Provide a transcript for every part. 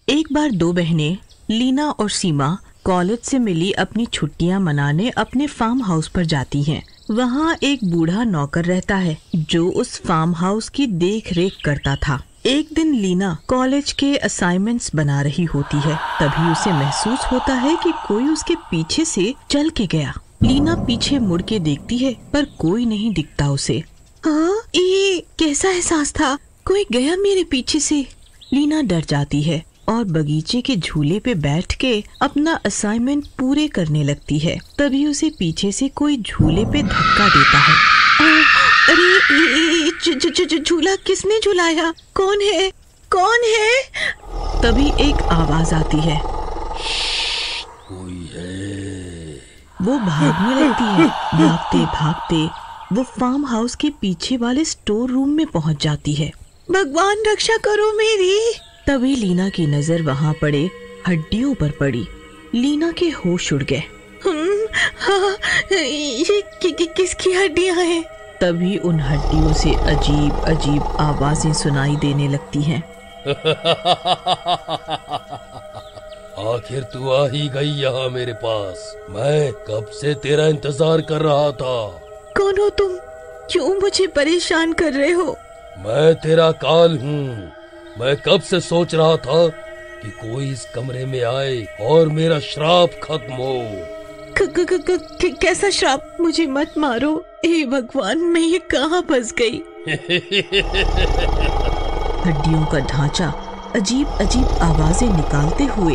एक बार दो बहनें लीना और सीमा कॉलेज से मिली अपनी छुट्टियां मनाने अपने फार्म हाउस पर जाती हैं। वहाँ एक बूढ़ा नौकर रहता है जो उस फार्म हाउस की देख रेख करता था। एक दिन लीना कॉलेज के असाइनमेंट्स बना रही होती है, तभी उसे महसूस होता है कि कोई उसके पीछे से चल के गया। लीना पीछे मुड़ के देखती है पर कोई नहीं दिखता उसे। हाँ, ये कैसा एहसास था? कोई गया मेरे पीछे से। लीना डर जाती है और बगीचे के झूले पे बैठ के अपना असाइनमेंट पूरे करने लगती है। तभी उसे पीछे से कोई झूले पे धक्का देता है। अरे झूला किसने झुलाया? कौन है? कौन है? तभी एक आवाज आती है, कोई है। वो भागने लगती है। भागते भागते वो फार्म हाउस के पीछे वाले स्टोर रूम में पहुंच जाती है। भगवान रक्षा करो मेरी। तभी लीना की नजर वहाँ पड़े हड्डियों पर पड़ी। लीना के होश उड़ गए। हाँ, ये किसकी हड्डियाँ हैं? तभी उन हड्डियों से अजीब अजीब आवाजें सुनाई देने लगती हैं। आखिर तू आ ही गई यहाँ मेरे पास। मैं कब से तेरा इंतजार कर रहा था। कौन हो तुम? क्यों मुझे परेशान कर रहे हो? मैं तेरा काल हूँ। मैं कब से सोच रहा था कि कोई इस कमरे में आए और मेरा श्राप खत्म हो। कैसा श्राप? मुझे मत मारो। हे भगवान, मैं ये कहाँ फंस गई? हड्डियों का ढांचा अजीब अजीब आवाजें निकालते हुए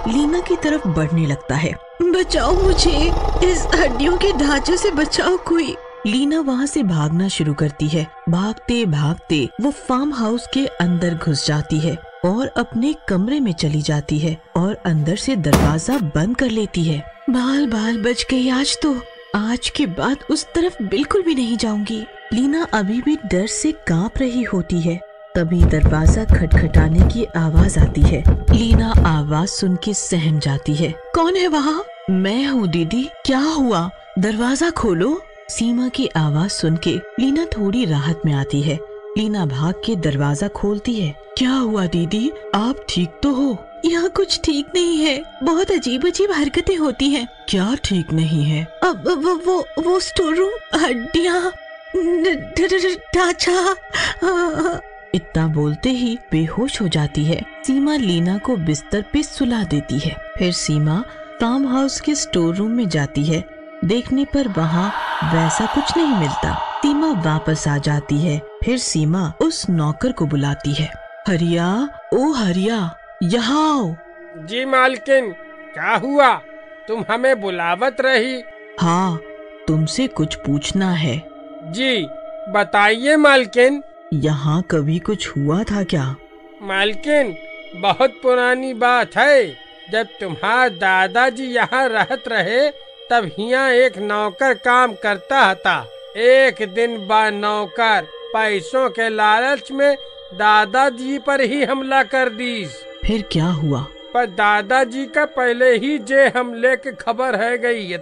लीना की तरफ बढ़ने लगता है। बचाओ मुझे, इस हड्डियों के ढांचे से बचाओ कोई। लीना वहाँ से भागना शुरू करती है। भागते भागते वो फार्म हाउस के अंदर घुस जाती है और अपने कमरे में चली जाती है और अंदर से दरवाजा बंद कर लेती है। बाल बाल बच गई आज तो। आज के बाद उस तरफ बिल्कुल भी नहीं जाऊंगी। लीना अभी भी डर से कांप रही होती है। तभी दरवाजा खटखटाने की आवाज आती है। लीना आवाज सुन के सहम जाती है। कौन है वहाँ? मैं हूँ दीदी। क्या हुआ? दरवाजा खोलो। सीमा की आवाज सुन के लीना थोड़ी राहत में आती है। लीना भाग के दरवाजा खोलती है। क्या हुआ दीदी? आप ठीक तो हो? यहाँ कुछ ठीक नहीं है। बहुत अजीब अजीब हरकतें होती हैं। क्या ठीक नहीं है? अब वो स्टोर रूम, हड्डियाँ, ढांचा। इतना बोलते ही बेहोश हो जाती है। सीमा लीना को बिस्तर पे सुला देती है। फिर सीमा फार्म हाउस के स्टोर रूम में जाती है। देखने पर वहाँ वैसा कुछ नहीं मिलता। सीमा वापस आ जाती है। फिर सीमा उस नौकर को बुलाती है। हरिया, ओ हरिया, यहाँ आओ। जी मालकिन, क्या हुआ? तुम हमें बुलावत रही? हाँ, तुमसे कुछ पूछना है। जी बताइए मालकिन। यहाँ कभी कुछ हुआ था क्या? मालकिन, बहुत पुरानी बात है। जब तुम्हारा दादाजी यहाँ रहत रहे तब यहाँ एक नौकर काम करता था। एक दिन बाद नौकर पैसों के लालच में दादाजी पर ही हमला कर दी। फिर क्या हुआ? पर दादाजी का पहले ही जे हमले की खबर है गई।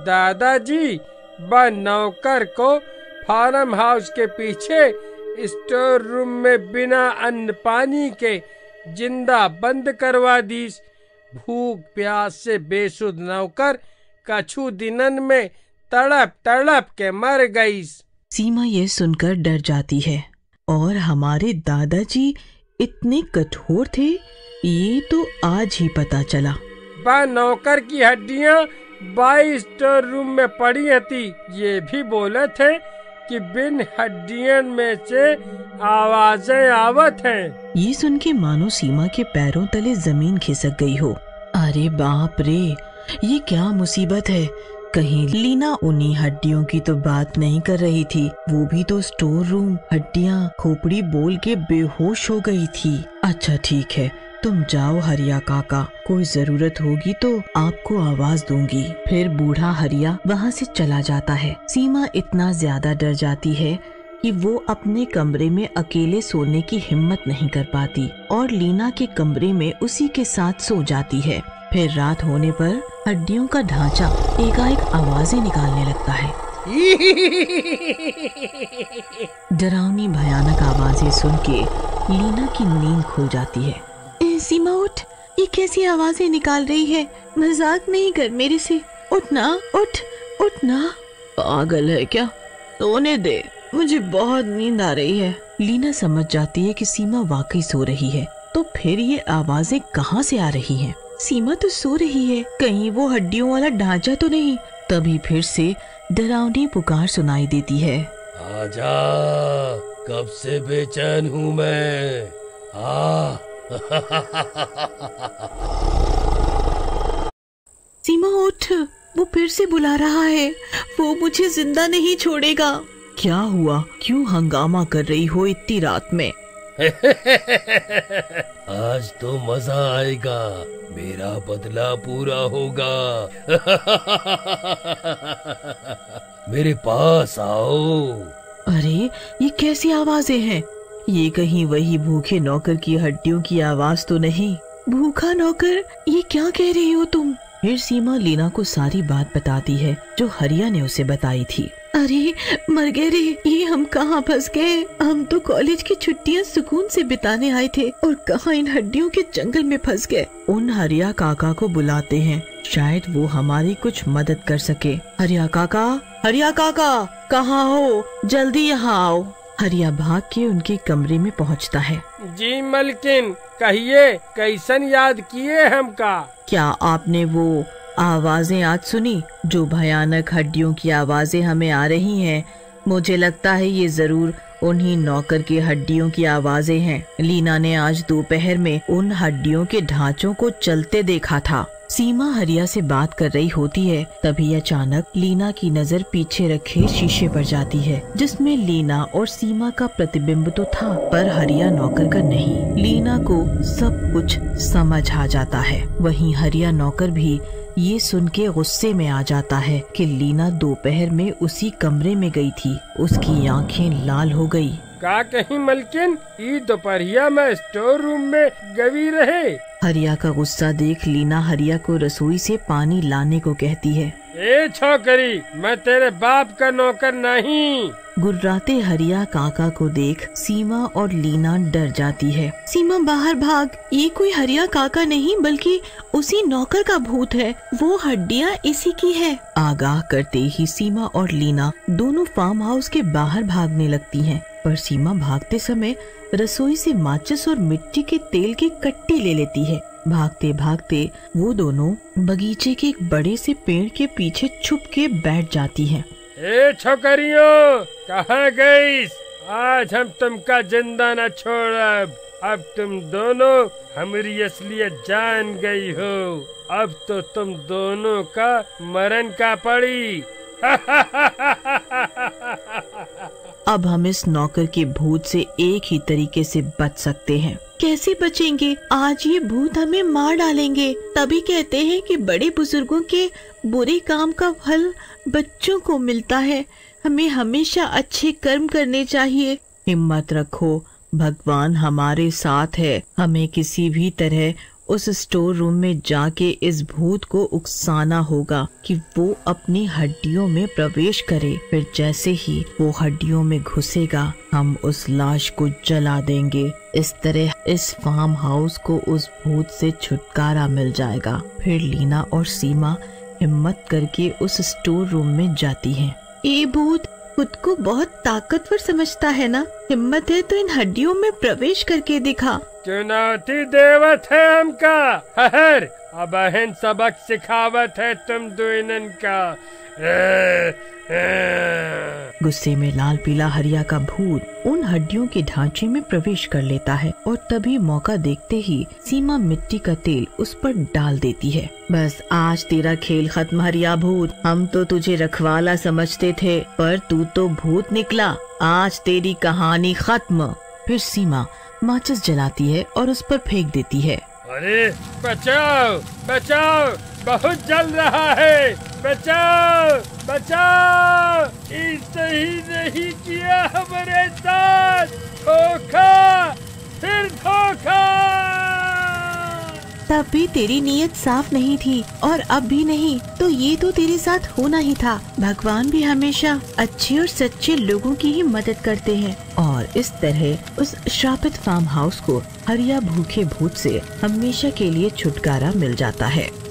दादाजी व नौकर को फार्म हाउस के पीछे स्टोर रूम में बिना अन्न पानी के जिंदा बंद करवा दी। भूख प्यास से बेसुध नौकर कछु दिनन में तड़प तड़प के मर गई। सीमा ये सुनकर डर जाती है। और हमारे दादाजी इतने कठोर थे, ये तो आज ही पता चला। बा नौकर की हड्डियाँ 22 स्टोर रूम में पड़ी थी। ये भी बोले थे कि बिन हड्डियों में से आवाजें आवत हैं। ये सुन के मानो सीमा के पैरों तले जमीन खिसक गई हो। अरे बाप रे, ये क्या मुसीबत है। कहीं लीना उन्हीं हड्डियों की तो बात नहीं कर रही थी? वो भी तो स्टोर रूम, हड्डियाँ, खोपड़ी बोल के बेहोश हो गई थी। अच्छा ठीक है, तुम जाओ हरिया काका, कोई जरूरत होगी तो आपको आवाज दूंगी। फिर बूढ़ा हरिया वहाँ से चला जाता है। सीमा इतना ज्यादा डर जाती है कि वो अपने कमरे में अकेले सोने की हिम्मत नहीं कर पाती और लीना के कमरे में उसी के साथ सो जाती है। फिर रात होने पर हड्डियों का ढांचा एकाएक आवाजें निकालने लगता है। डरावनी भयानक आवाजें सुन के लीना की नींद खुल जाती है। सीमा उठ, ये कैसी आवाजें निकाल रही है? मजाक नहीं कर मेरे से, उठ ना, उठ ना। पागल है क्या? सोने दे, मुझे बहुत नींद आ रही है। लीना समझ जाती है कि सीमा वाकई सो रही है, तो फिर ये आवाजें कहाँ से आ रही हैं? सीमा तो सो रही है, कहीं वो हड्डियों वाला ढांचा तो नहीं? तभी फिर से डरावनी पुकार सुनाई देती है। आजा, कब से बेचैन हूँ मैं। सीमा उठ, वो फिर से बुला रहा है, वो मुझे जिंदा नहीं छोड़ेगा। क्या हुआ? क्यों हंगामा कर रही हो इतनी रात में? आज तो मजा आएगा, मेरा बदला पूरा होगा। मेरे पास आओ। अरे ये कैसी आवाजें हैं? ये कहीं वही भूखे नौकर की हड्डियों की आवाज तो नहीं? भूखा नौकर? ये क्या कह रही हो तुम? फिर सीमा लीना को सारी बात बताती है जो हरिया ने उसे बताई थी। अरे मर गए रे, ये हम कहाँ फंस गए? हम तो कॉलेज की छुट्टियां सुकून से बिताने आए थे और कहाँ इन हड्डियों के जंगल में फंस गए। उन हरिया काका को बुलाते हैं, शायद वो हमारी कुछ मदद कर सके। हरिया काका कहाँ हो? जल्दी यहाँ आओ। हरिया भाग के उनके कमरे में पहुँचता है। जी मलकिन, कहिए कैसन याद किए हमका? क्या आपने वो आवाजें आज सुनी जो भयानक हड्डियों की आवाजें हमें आ रही हैं? मुझे लगता है ये जरूर उन्हीं नौकर की हड्डियों की आवाजें हैं। लीना ने आज दोपहर में उन हड्डियों के ढांचों को चलते देखा था। सीमा हरिया से बात कर रही होती है, तभी अचानक लीना की नजर पीछे रखे शीशे पर जाती है, जिसमें लीना और सीमा का प्रतिबिंब तो था, पर हरिया नौकर का नहीं। लीना को सब कुछ समझ आ जाता है। वहीं हरिया नौकर भी ये सुन के गुस्से में आ जाता है कि लीना दोपहर में उसी कमरे में गई थी। उसकी आंखें लाल हो गई। का कहीं मलकिन ई दोपहरिया में स्टोर रूम में गवी रहे? हरिया का गुस्सा देख लीना हरिया को रसोई से पानी लाने को कहती है। ए छोकरी, मैं तेरे बाप का नौकर नहीं। गुर्राते हरिया काका को देख सीमा और लीना डर जाती है। सीमा बाहर भाग, ये कोई हरिया काका नहीं बल्कि उसी नौकर का भूत है, वो हड्डियाँ इसी की है। आगाह करते ही सीमा और लीना दोनों फार्म हाउस के बाहर भागने लगती हैं, पर सीमा भागते समय रसोई से माचिस और मिट्टी के तेल की कट्टी ले लेती है। भागते भागते वो दोनों बगीचे के एक बड़े से पेड़ के पीछे छुप के बैठ जाती हैं। ए छोकरियों, कहाँ गई? आज हम तुमका जिंदा न छोड़ब। अब तुम दोनों हमारी असलियत जान गई हो। अब तो तुम दोनों का मरण का पड़ी। अब हम इस नौकर के भूत से एक ही तरीके से बच सकते हैं। कैसे बचेंगे? आज ये भूत हमें मार डालेंगे। तभी कहते हैं कि बड़े बुजुर्गों के बुरे काम का फल बच्चों को मिलता है। हमें हमेशा अच्छे कर्म करने चाहिए। हिम्मत रखो, भगवान हमारे साथ है। हमें किसी भी तरह उस स्टोर रूम में जाके इस भूत को उकसाना होगा कि वो अपनी हड्डियों में प्रवेश करे। फिर जैसे ही वो हड्डियों में घुसेगा, हम उस लाश को जला देंगे। इस तरह इस फार्म हाउस को उस भूत से छुटकारा मिल जाएगा। फिर लीना और सीमा हिम्मत करके उस स्टोर रूम में जाती हैं। ये भूत खुद को बहुत ताकतवर समझता है ना? हिम्मत है तो इन हड्डियों में प्रवेश करके दिखा। चुनौती देवत है हमका। हर अब अहन सबक सिखावत है तुम दोनों का। गुस्से में लाल पीला हरिया का भूत उन हड्डियों के ढांचे में प्रवेश कर लेता है और तभी मौका देखते ही सीमा मिट्टी का तेल उस पर डाल देती है। बस आज तेरा खेल खत्म हरिया भूत। हम तो तुझे रखवाला समझते थे, पर तू तो भूत निकला। आज तेरी कहानी खत्म। फिर सीमा माचिस जलाती है और उस पर फेंक देती है। अरे बचाओ बचाओ, बहुत जल रहा है, बचाओ बचाओ। इसने ही नहीं किया हमारे साथ धोखा, फिर धोखा। तब भी तेरी नीयत साफ नहीं थी और अब भी नहीं, तो ये तो तेरे साथ होना ही था। भगवान भी हमेशा अच्छे और सच्चे लोगों की ही मदद करते हैं। और इस तरह उस श्रापित फार्म हाउस को हरिया भूखे भूत से हमेशा के लिए छुटकारा मिल जाता है।